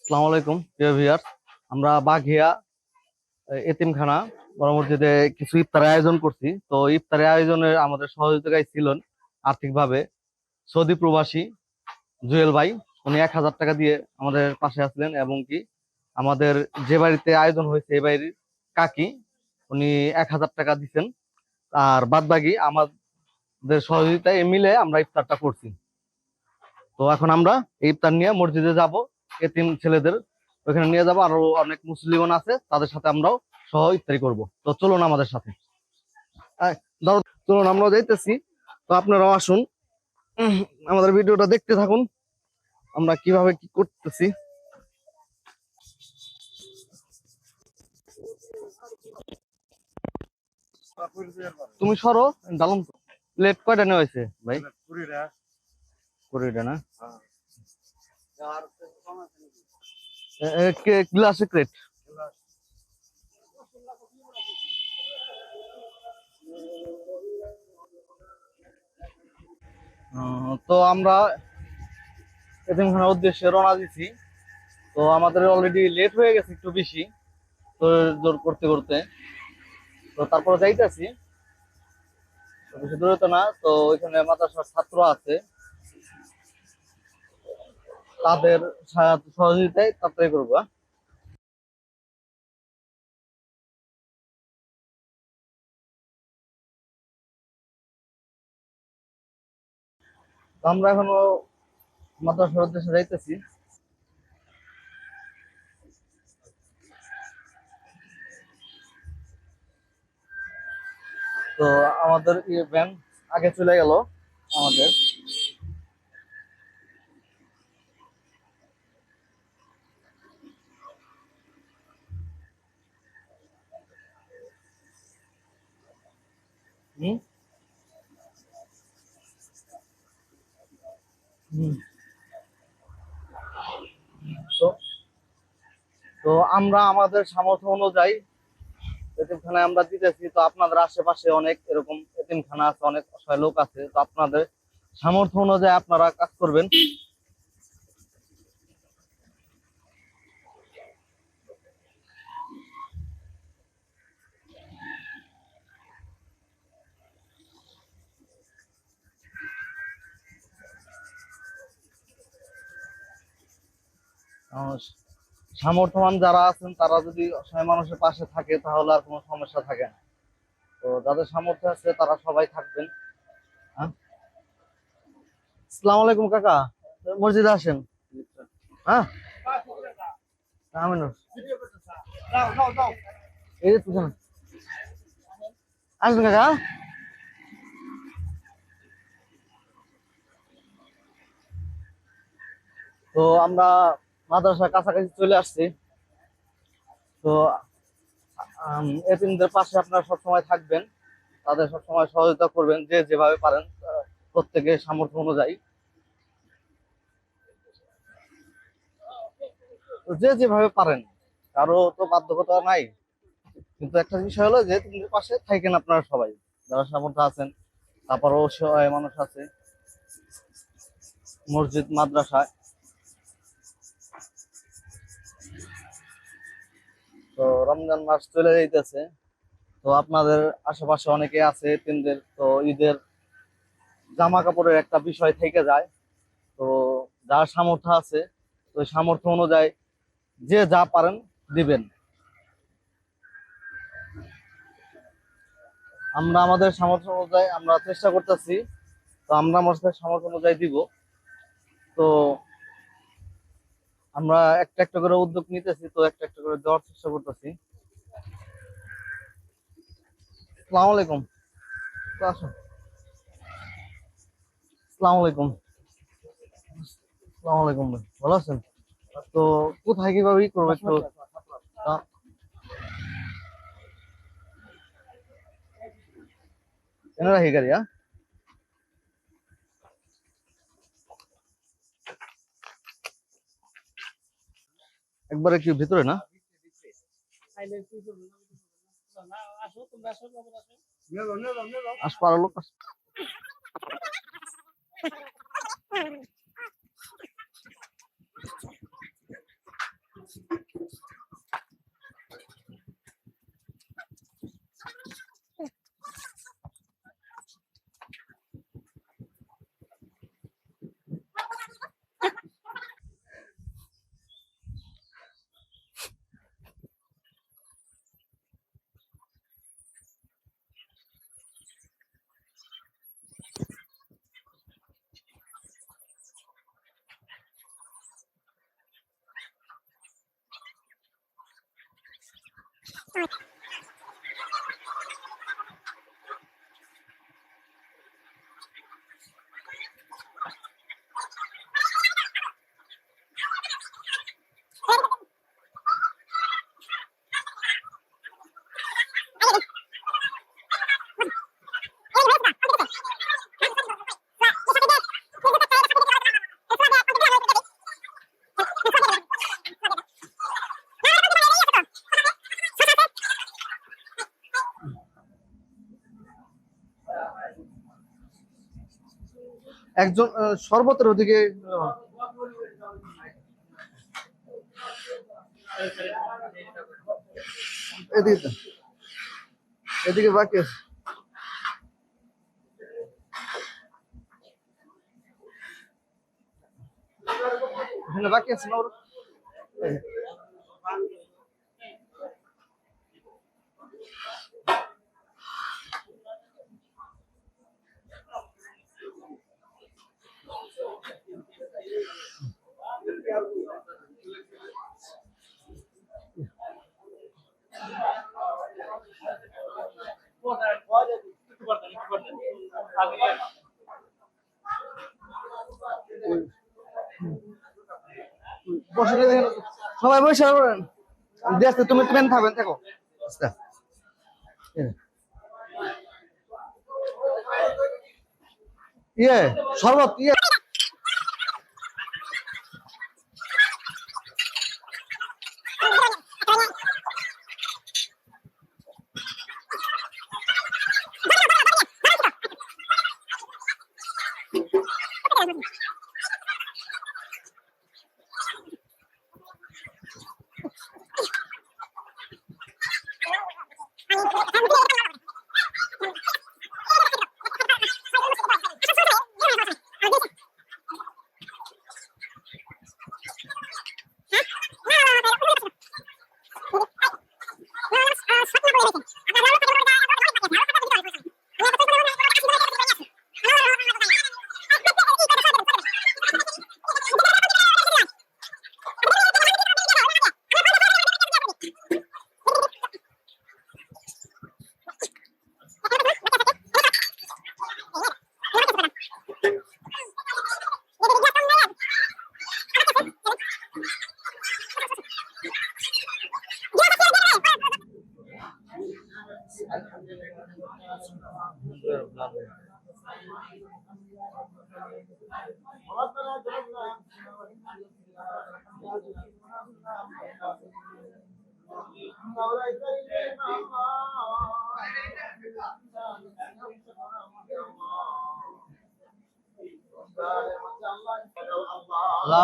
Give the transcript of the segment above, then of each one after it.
আসসালামু আলাইকুম প্রিয় ভিউয়ার। আমরা বাঘিয়া এতিমখানা বড় মসজিদে কিছু ইফতারের আয়োজন করছি। তো ইফতারের আয়োজনে আমাদের সহযোগিতায় ছিলেন আর্থিকভাবে সৌদি প্রবাসী জুয়েল ভাই। উনি 1,000 টাকা দিয়ে আমাদের পাশে আসলেন, এবং কি আমাদের যে বাড়িতে আয়োজন হয়েছে এই বাড়ির কাকি, উনি 1,000 টাকা দিচ্ছেন। আর বাদ বাকি আমাদের সহযোগিতায় মিলে আমরা ইফতারটা করছি। তো এখন আমরা এই ইফতার নিয়ে মসজিদে যাব, এতিম ছেলেদের ওখানে নিয়ে যাব। আরো অনেক মুসলিম আছে, তাদের সাথে আমরাও সহ ইফতারি করব। তো চলুন আমাদের সাথে। আয়, ধরো, চলুন আমরা যাইতেছি। তো আপনারাও আসুন, উম, আমাদের ভিডিওটা দেখতে থাকুন আমরা কিভাবে কি করতেছি। তুমি সরো, ডালুম তো। প্লেট কয়টা নেওয়া হয়েছে ভাই? 20টা না? গ্লাসে ক্রেট। তো আমরা এতিমখানার উদ্দেশ্যে রওনা দিছি। তো আমাদের অলরেডি লেট হয়ে গেছে একটু বেশি, তো জোর করতে করতে। তো তারপরে যাইতেছি, বেশি দূরে তো না। তো ওইখানে মাদ্রাসার ছাত্র আছে, তাদের সহযোগিতায় তাড়াতাড়ি করবো। তো আমরা এখনো মাদ্রাসার উদ্দেশ্যে যাইতেছি। তো আমাদের ভ্যান আগে চলে গেল আমাদের। হুম হুম। তো তো আমরা আমাদের সামর্থ্য অনুযায়ী এতিমখানায় আমরা দিতেছি। তো আপনাদের আশেপাশে অনেক এরকম এতিমখানা আছে, অনেক অসহায় লোক আছে। তো আপনাদের সামর্থ্য অনুযায়ী আপনারা কাজ করবেন। আহ, সামর্থ্যবান যারা আছেন তারা যদি অসহায় মানুষের পাশে থাকে তাহলে আর কোনো সমস্যা থাকে না। তো যাদের সামর্থ্য আছে তারা সবাই থাকবেন। হ্যাঁ, আসসালামু আলাইকুম কাকা, মসজিদে আসেন। হ্যাঁ, আমিনুর, এই যে পিছনে আসবেন কাকা। তো আমরা মাদ্রাসার কাছাকাছি চলে আসছি। তো এতিমদের পাশে আপনারা সবসময় থাকবেন, তাদের সবসময় সহযোগিতা করবেন যে যেভাবে পারেন, প্রত্যেকের সামর্থ্য অনুযায়ী। তো যে যেভাবে পারেন, কারো তো বাধ্যকতা নাই। কিন্তু একটা বিষয় হলো যে এতিমদের পাশে থাকেন আপনারা সবাই যারা সামর্থ্য আছেন। তারপর অসহায় মানুষ আছে মসজিদ মাদ্রাসায়। তো রমজান মাস চলে যাইতেছে। তো আপনাদের আশেপাশে অনেকে আছে এতিমদের, তো ঈদের জামা কাপড়ের একটা বিষয় থেকে যায়। তো যার সামর্থ্য আছে, তো সামর্থ্য অনুযায়ী যে যা পারেন দিবেন। আমরা আমাদের সামর্থ্য অনুযায়ী আমরা চেষ্টা করতেছি। তো আমরা আমাদের সামর্থ্য অনুযায়ী দিব। তো আমরা একটা একটা করে উদ্যোগ নিতেছি, তো একটা একটা করে দেওয়ার চেষ্টা করতেছি। আসসালামু আলাইকুম। তো আসুন। আসসালামু আলাইকুম। আসসালামু আলাইকুম ভাই, ভালো আছেন? তো কোথায় কিভাবে ই করবো একটু? আহ, এনে রাখি গাড়ি, হ্যাঁ? একবারে কি ভিতরে না? আসবো, আরো লোক আসবে। একজন শরবতের ওদিকে এদিকে এদিকে বাকি আছে। এখানে বাকি আছে না ওর? বসে সবাই বসে পড়েন। দেখতে তুমি ট্রেন থাকবেন দেখো। আচ্ছা। ইয়ে শরবত ইয়ে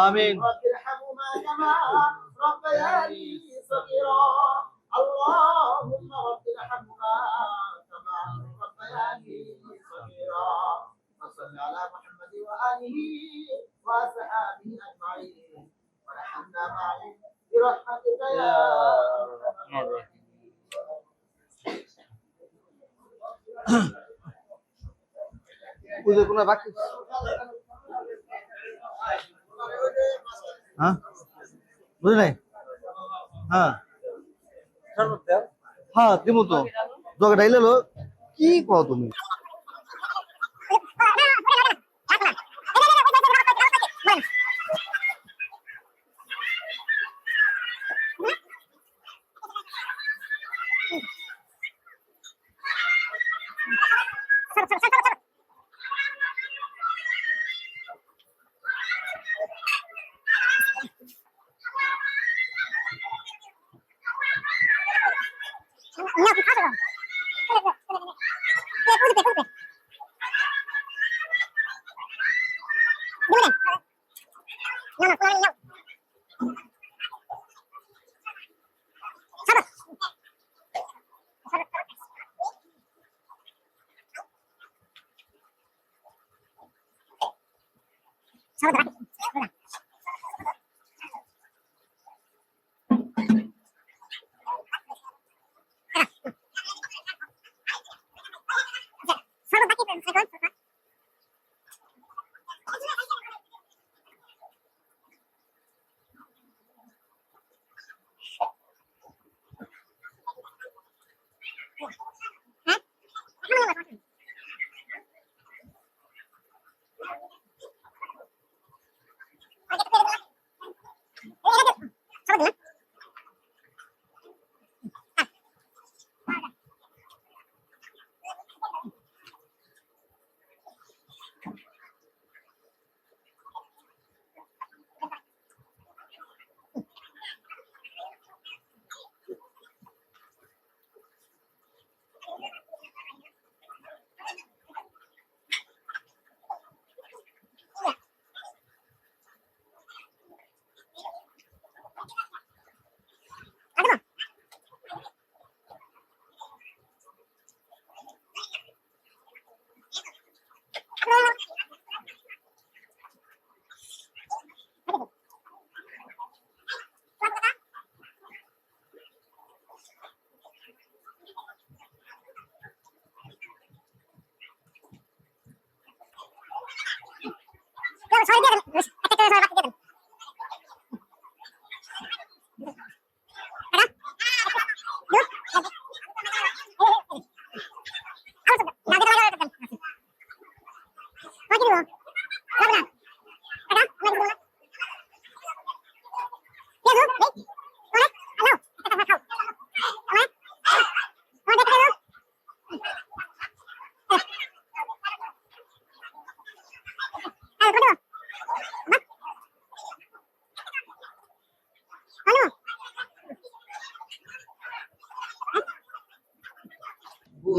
আমিন। اللهم رب ارحمهما كما ربياني صغيرا وصل على محمد وآله وصحبه أجمعين وارحمنا معهم برحمتك يا أرحم الراحمين. বুঝে কোনো বাকি হ্যাঁ বুঝে নাই হ্যাঁ হ্যাঁ দিব তো জগে ডাইলে লো কি কও তুমি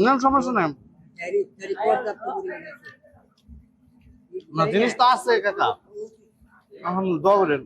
না সমস্যা নাই, না জিনিস তো আছে কাকা, এখন দোয়া করেন।